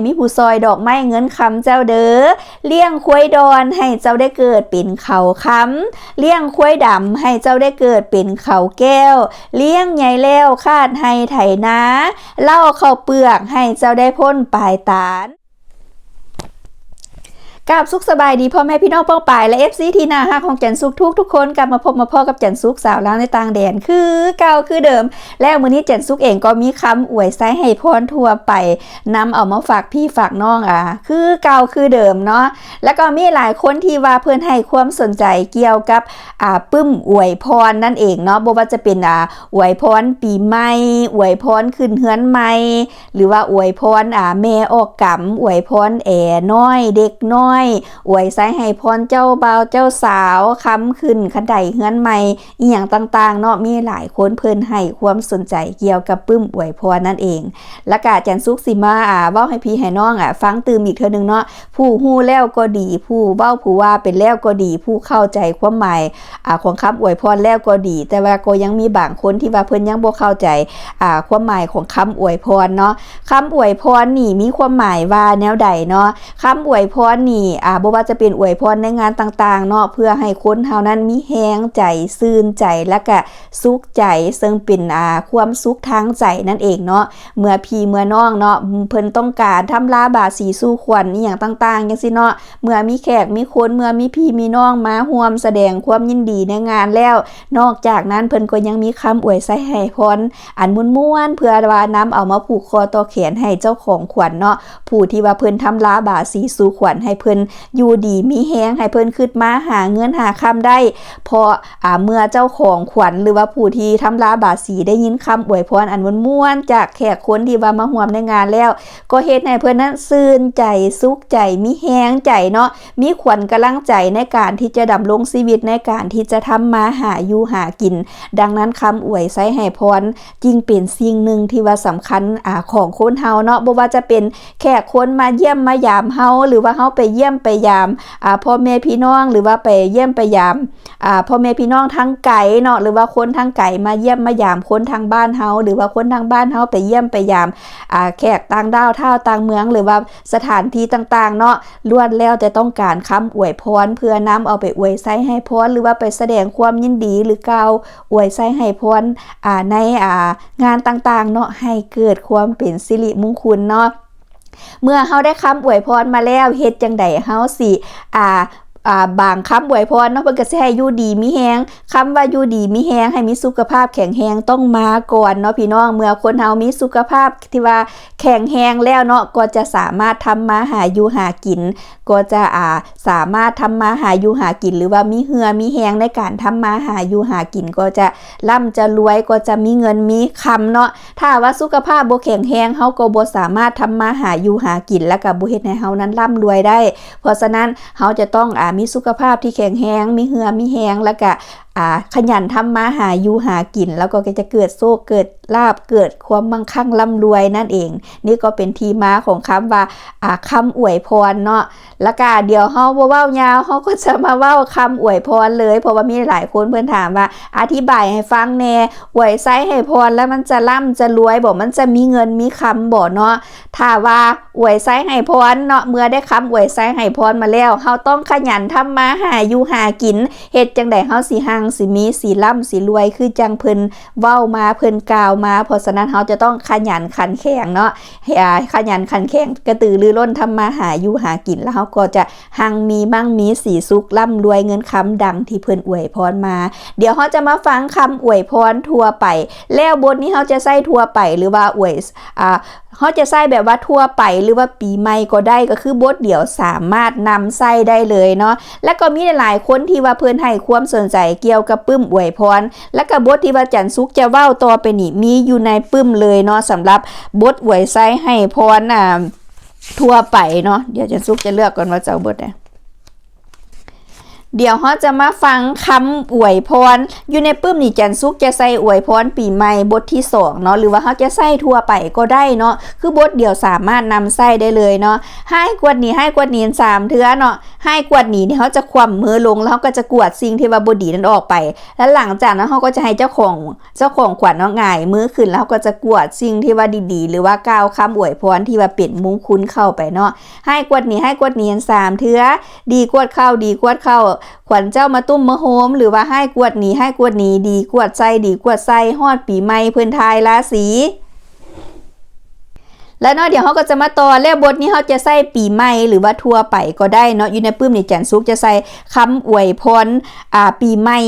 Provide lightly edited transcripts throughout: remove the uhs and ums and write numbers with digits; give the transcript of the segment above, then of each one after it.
มีผู้ซอยดอกไม้เงินคำเจ้าเด้อเลี้ยงควายดอนให้เจ้าได้เกิดเป็นเขาคำเลี้ยงควายดำให้เจ้าได้เกิดเป็นเขาแก้วเลี้ยงใหญ่แล้วคาดให้ไถนาเล่าเข้าเปลือกให้เจ้าได้พ้นปลายตาลกับสุขสบายดีพ่อแม่พี่น้องป้องปายและ FC ทีน่าฮักของจันสุขทุกคนกลับมาพบมาพ่อกับจันสุขสาวลาวในต่างแดนคือเก่าคือเดิมแล้วมื้อนี้จันสุขเองก็มีคำอวยไซให้พรทั่วไปนำเอามาฝากพี่ฝากน้องคือเก่าคือเดิมเนาะแล้วก็มีหลายคนที่ว่าเพื่อนให้ความสนใจเกี่ยวกับปึ้มอวยพรนั่นเองเนาะบ่ว่าจะเป็นอวยพรปีใหม่อวยพรขึ้นเฮือนใหม่หรือว่าอวยพรแม่ออกกำอวยพรแอน้อยเด็กน้อยอวยไซให้พรเจ้าบ่าวเจ้าสาวค้ำขึ้นคันใดเฮือนใหม่อีหยังต่างๆเนาะมีหลายคนเพิ่นให้ความสนใจเกี่ยวกับปึ้มอวยพรนั่นเองแล้วก็จันสุขสิมาเว้าให้พี่ให้น้องฟังตื่มอีกเทื่อนึงเนาะผู้ฮู้แล้วก็ดีผู้เว้าผู้ว่าเป็นแล้วก็ดีผู้เข้าใจความหมายของคำอวยพรแล้วก็ดีแต่ว่าก็ยังมีบางคนที่ว่าเพิ่นยังบ่เข้าใจความหมายของคำอวยพรเนาะคำอวยพรนี่มีความหมายว่าแนวใดเนาะคำอวยพรนี่บ่ว่าจะเป็นอวยพรในงานต่างๆเนาะเพื่อให้คนเฮานั้นมีแฮงใจซื่นใจและก็สุขใจซึ่งเป็นความสุขทางใจนั่นเองเนาะเมื่อพี่เมื่อน้องเนาะเพิ่นต้องการทำลาบาสีสู่ขวัญอีหยังต่างๆจังซี่เนาะเมื่อมีแขกมีคนเมื่อมีพี่มีน้องมาร่วมแสดงความยินดีในงานแล้วนอกจากนั้นเพิ่นก็ยังมีคำอวยไซให้พรอันม่วนๆเพื่อว่านำเอามาผูกคอต่อแขนให้เจ้าของขวัญเนาะผู้ที่ว่าเพิ่นทำลาบาสีสู่ขวัญให้เพิ่นอยู่ดีมีแฮงให้เพิ่นขึ้นมาหาเงินหาคำได้เพราะเมื่อเจ้าของขวัญหรือว่าผู้ที่ทำลาบาสีได้ยินคำอวยพรอันม่วนๆจากแขกคนที่ว่ามาร่วมในงานแล้วก็เฮ็ดให้เพิ่นนั้นซื่นใจสุขใจมีแฮงใจเนาะมีขวัญกำลังใจในการที่จะดำรงชีวิตในการที่จะทำมาหาอยู่หากินดังนั้นคำอวยไซให้พรจริงเป็นสิ่งหนึ่งที่ว่าสำคัญของคนเฮาเนาะบ่ว่าจะเป็นแขกคนมาเยี่ยมมายามเฮาหรือว่าเฮาไปเยี่ยมไปยามพ่อแม่พี่น้องหรือว่าไปเยี่ยมไปยามพ่อแม่พี่น้องทางไกลเนาะหรือว่าคนทางไกลมาเยี่ยมมายามคนทางบ้านเฮาหรือว่าคนทางบ้านเฮาไปเยี่ยมไปยามแขกต่างดาวท่าวต่างเมืองหรือว่าสถานที่ต่างๆเนาะล้วนแล้วจะต้องการคำอวยพรเพื่อนำเอาไปอวยไซให้พรหรือว่าไปแสดงความยินดีหรือกล่าวอวยไซให้พรในงานต่างๆเนาะให้เกิดความเป็นสิริมงคลเนาะเมื่อเฮาได้คำอวยพรมาแล้วเฮ็ดจังไดเฮาสิบางคำอวยพรเนาะเพิ่นก็สิให้อยู่ดีมีแฮงคำว่าอยู่ดีมีแฮงให้มีสุขภาพแข็งแรงต้องมาก่อนเนาะพี่น้องเมื่อคนเฮามีสุขภาพที่ว่าแข็งแรงแล้วเนาะก็จะสามารถทำมาหาอยู่หากินก็จะสามารถทำมาหาอยู่หากินหรือว่ามีเหือมีแฮงในการทำมาหาอยู่หากินก็จะร่ำจะรวยก็จะมีเงินมีคำเนาะถ้าว่าสุขภาพบ่แข็งแรงเฮาก็บ่สามารถทำมาหาอยู่หากินแล้วก็บ่เฮ็ดให้เฮานั้นร่ำรวยได้เพราะฉะนั้นเฮาจะต้องมีสุขภาพที่แข็งแรงมีเหือมีแฮงแล้วก็ขยันทำมาหาอยู่หากินแล้วก็จะเกิดโชคเกิดลาภเกิดความมั่งคั่งร่ำรวยนั่นเองนี่ก็เป็นที่มาของคำว่าคำอวยพรเนาะแล้วก็เดี๋ยวเฮาบ่เว้ายาวเฮาก็จะมาเว้าคำอวยพรเลยเพราะว่ามีหลายคนเพิ่นถามว่าอธิบายให้ฟังแน่อวยไซให้พรแล้วมันจะร่ำจะรวยบ่มันจะมีเงินมีคำบ่เนาะถ้าว่าอวยไซให้พรเนาะเมื่อได้คำอวยไซให้พรมาแล้วเฮาต้องขยันทำมาหาอยู่หากินเฮ็ดจังได๋เฮาสิหังสิมีสิร่ำสิรวยคือจังเพิ่นเว้ามาเพิ่นกล่าวมาเพราะฉะนั้นเฮาจะต้องขยันขันแข็งเนาะขยันขันแข็งกระตือรือร้นทำมาหาอยู่หากินแล้วเฮาก็จะหังมีมั่งมีสีสุขร่ำรวยเงินคำดังที่เพิ่นอวยพรมาเดี๋ยวเฮาจะมาฟังคำอวยพรทั่วไปแล้วบทนี้เฮาจะใส่ทั่วไปหรือว่าอวยเขาจะใส่แบบว่าทั่วไปหรือว่าปีใหม่ก็ได้ก็คือบทเดียวสามารถนำใส่ได้เลยเนาะแล้วก็มีหลายคนที่ว่าเพิ่นให้ความสนใจเกี่ยวกับปึ้มอวยพรแล้วก็บทที่ว่าจันสุขจะเว้าต่อไปนี่มีอยู่ในปึ้มเลยเนาะสำหรับบทอวยไซให้พรทั่วไปเนาะเดี๋ยวจันสุขจะเลือกก่อนว่าจะเอาบทไหน เดี๋ยวเราจะมาฟังคำอวยพรอยู่ในปื้มนี่จันซุกจะใส่อวยพรปีใหม่บทที่2เนาะหรือว่าเราจะใส่ทั่วไปก็ได้เนาะคือบทเดียวสามารถนำใส่ได้เลยเนาะให้กวดนี้3เทื่อเนาะให้กวดนี้เนี่ยเขาจะคว่ำมือลงแล้วเขาก็จะกวดสิ่งที่ว่าบ่ดีนั้นออกไปแล้วหลังจากนั้นเขาก็จะให้เจ้าของขวัญเนาะหงายมือขึ้นแล้วเขาก็จะกวดสิ่งที่ว่าดีๆหรือว่ากล่าวคำอวยพรที่ว่าเป็นมงคลเข้าไปเนาะให้กวดนี้3เทื่อดีกวดเข้าขวัญเจ้ามาตุ้มมาโฮมหรือว่าให้กวดหนีดีกวดใจฮอดปีใหม่เพิ่นทายราศีแล้วเนาะเดี๋ยวเขาก็จะมาต่อแล้วบทนี้เขาจะใส่ปีใหม่หรือว่าทั่วไปก็ได้เนาะอยู่ในปื้มนี่จันซุกจะใส่คำอวยพรปีใหม่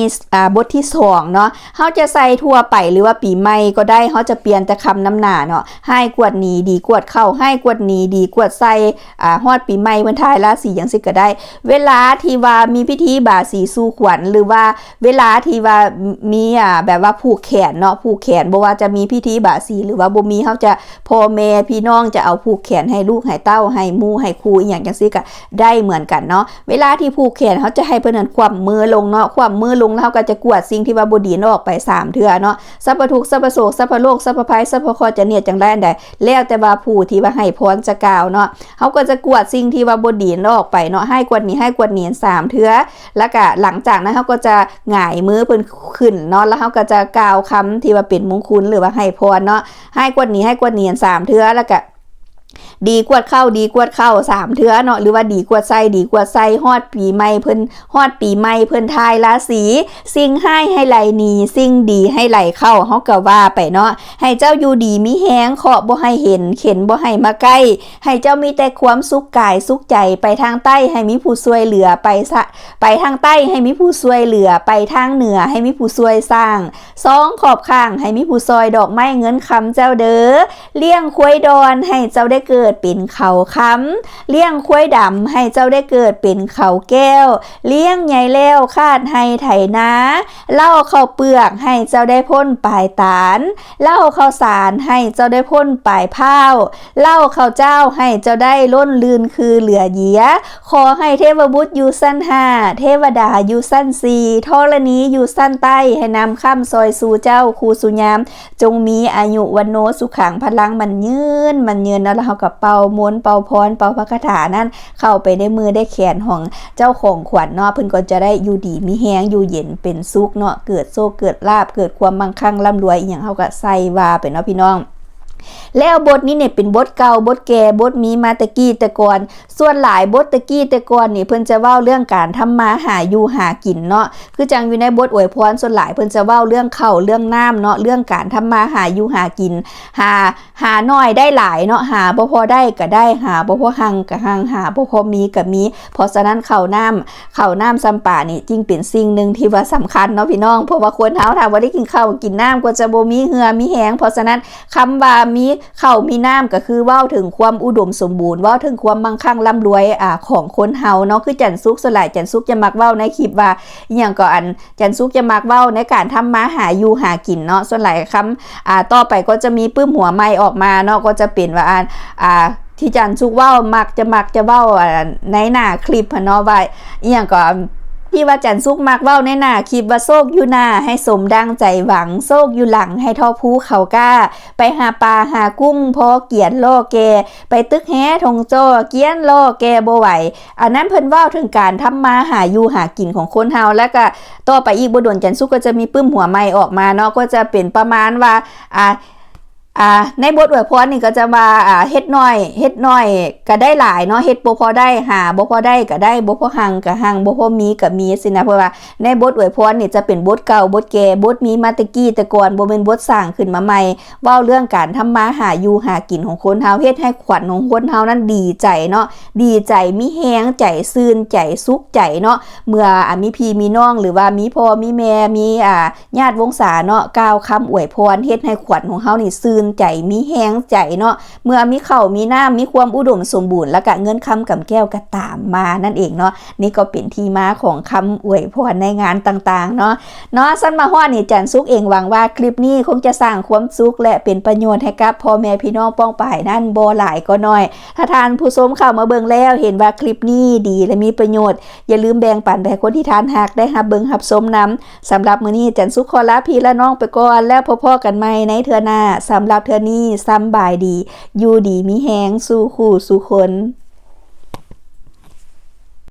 บทที่2เนาะเขาจะใส่ทั่วไปหรือว่าปีใหม่ก็ได้เขาจะเปลี่ยนแต่คำนำหน้าเนาะให้กวดหนีดีกวดเข้าให้กวดหนีดีกวดใส่ฮอดปีใหม่เพิ่นทายราศีจังซี่ก็ได้เวลาที่ว่ามีพิธีบ่าสีสู่ขวัญหรือว่าเวลาที่ว่ามีแบบว่าผูกแขนเนาะผูกแขนบ่ว่าจะมีพิธีบ่าสีหรือว่าบ่มีเขาจะพ่อแม่พี่น้องจะเอาผูกแขนให้ลูกให้เต้าให้หมู่ให้ครูอย่างจังซี่ก็ได้เหมือนกันเนาะเวลาที่ผูกแขนเขาจะให้เพิ่นนั้นคว่ำมือลงเนาะคว่ำมือลงแล้วเขาก็จะกวดสิ่งที่ว่าบ่ดีออกไป3เทื่อเนาะสัพพทุกข์สัพพโศกสัพพโลกสัพพภัยสัพพเคราะห์จะเนี่ยจังได๋อันใดแล้วแต่ว่าผู้ที่ว่าให้พรจะกล่าวเนาะเขาก็จะกวดสิ่งที่ว่าบ่ดีออกไปเนาะให้กวดนี้3เทื่อแล้วก็หลังจากนั้นเขาก็จะหงายมือเพิ่นขึ้นเนาะแล้วเขาก็จะกล่าวคำที่ว่าเป็นมงคลหรือว่าให้พรเนาะให้กวดนี้3เทื่อแล้วก็ดีกวดเข้า3เทื่อเนาะหรือว่าดีกวดใส่ฮอดปีใหม่เพิ่นทายราศีสิ่งให้ไหลหนีสิ่งดีให้ไหลเข้าเฮาก็ว่าไปเนาะให้เจ้าอยู่ดีมีแฮงเคาะบ่ให้เห็นเข็นบ่ให้มาใกล้ให้เจ้ามีแต่ความสุขกายสุขใจไปทางใต้ให้มีผู้ช่วยเหลือไปทางใต้ให้มีผู้ช่วยเหลือไปทางเหนือให้มีผู้ช่วยสร้าง2ขอบข้างให้มีผู้ซอยดอกไม้เงินคำเจ้าเด้อเลี้ยงควายดอนให้เจ้าได้เกิดเป็นเขาค้ำเลี้ยงควายดำให้เจ้าได้เกิดเป็นเขาแก้วเลี้ยงใหญ่แล้วคาดให้ไถนาเล่าข้าวเปลือกให้เจ้าได้พ่นปลายตาลเล่าข้าวสารให้เจ้าได้พ่นปลายพร้าวเล่าข้าวเจ้าให้เจ้าได้ล้นลืนคือเหลือเยียขอให้เทวบุตรอยู่สั้น5เทวดาอยู่สั้น4ธรณีอยู่สั้นใต้ให้นำข้ามซอยสู่เจ้าครูสุญามจงมีอายุวันโนสุขังพลังมันยืนแล้วเขากับเป่ามนต์เป่าพรเป่าพระคาถานั่นเข้าไปในมือได้แขนของเจ้าของขวัญเนาะเพิ่นก็จะได้อยู่ดีมีแฮงอยู่เย็นเป็นสุขเนาะเกิดโชคเกิดลาภเกิดความมั่งคั่งร่ำรวยอีหยังเฮาก็ใส่ว่าไปเนาะพี่น้องแล้วบทนี้เนี่ยเป็นบทเก่าบทแก่บทมีมาตะกี้แต่ก่อนส่วนหลายบทตะกี้แต่ก่อนนี่เพิ่นจะเว้าเรื่องการทำมาหาอยู่หากินเนาะคือจังอยู่ในบทอวยพรส่วนหลายเพิ่นจะเว้าเรื่องข้าวเรื่องน้ำเนาะเรื่องการทำมาหาอยู่หากินหาน้อยได้หลายเนาะหาบ่พอได้ก็ได้หาบ่พอหังก็หังหาบ่พอมีก็มีเพราะฉะนั้นข้าวน้ำซ้ำป่านี่จริงเป็นสิ่งนึงที่ว่าสำคัญเนาะพี่น้องเพราะว่าคนเฮาถ้าบ่ได้กินข้าวกินน้ำก็จะบ่มีเหือมีแหงเพราะฉะนั้นคำว่ามีข้าวมีน้ำก็คือเว้าถึงความอุดมสมบูรณ์เว้าถึงความมั่งคั่งร่ำรวยของคนเฮาเนาะคือจันซุกสลายจันซุกจะมักเว้าในคลิปว่าอย่างก็จันซุกจะมักเว้าในการทำมาหาอยู่หากินเนาะส่วนหลายคำต่อไปก็จะมีปื้มหัวไม้ออกมาเนาะก็จะเป็นว่าที่จันซุกเว้ามักจะเว้าในหน้าคลิปเนาะว่าอย่างก็ที่ว่าจันซุกมักเว้าในหน้าคลิปว่าโชคอยู่หน้าให้สมดังใจหวังโชคอยู่หลังให้ท่อภูเขากล้าไปหาปลาหากุ้งพอเกียนล่อแกไปตึกแฮทงโจเกียนล่อแกบ่ไหวอันนั้นเพิ่นเว้าถึงการทำมาหาอยู่หากินของคนเฮาแล้วก็ต่อไปอีกบ่โดนจันซุกก็จะมีปื้มหัวไม้ออกมาเนาะก็จะเป็นประมาณว่าในบทอวยพรนี่ก็จะว่าเฮ็ดน้อยก็ได้หลายเนาะเฮ็ดบ่พอได้หาบ่พอได้ก็ได้บ่พอหังก็หังบ่พอมีก็มีสินะเพราะว่าในบทอวยพรนี่จะเป็นบทเก่าบทแก่บทมีมาตะกี้แต่ก่อนบ่เป็นบทสร้างขึ้นมาใหม่เว้าเรื่องการทำมาหาอยู่หากินของคนเฮาเฮ็ดให้ขวัญของคนเฮานั้นดีใจเนาะดีใจมีแฮงใจซื่นใจสุขใจเนาะเมื่อมีพี่มีน้องหรือว่ามีพ่อมีแม่มีญาติวงศาเนาะกล่าวคำอวยพรเฮ็ดให้ขวัญของเฮานี่ซื่น ใจมีแห้งใจเนาะเมื่อมีข้าวมีน้ำมีความอุดมสมบูรณ์แล้วก็เงินคำกับแก้วก็ตามมานั่นเองเนาะนี่ก็เป็นที่มาของคำอวยพรในงานต่างๆเนาะสั้นมาฮอดนี่จันซุกเองหวังว่าคลิปนี้คงจะสร้างความสุขและเป็นประโยชน์ให้กับพ่อแม่พี่น้องป้องป่ายนั่นบ่หลายก็น้อยถ้าทานผู้ชมเข้ามาเบิ่งแล้วเห็นว่าคลิปนี้ดีและมีประโยชน์อย่าลืมแบ่งปันไปให้คนที่ทานหักได้รับเบิ่งรับชมนำสำหรับมื้อนี้จันซุกขอลาพี่และน้องไปก่อนแล้วพบกันใหม่ในเทื่อหน้าสำหรับเทื่อนี้สำบายดีอยู่ดีมีแฮงสู่คู่สู่คน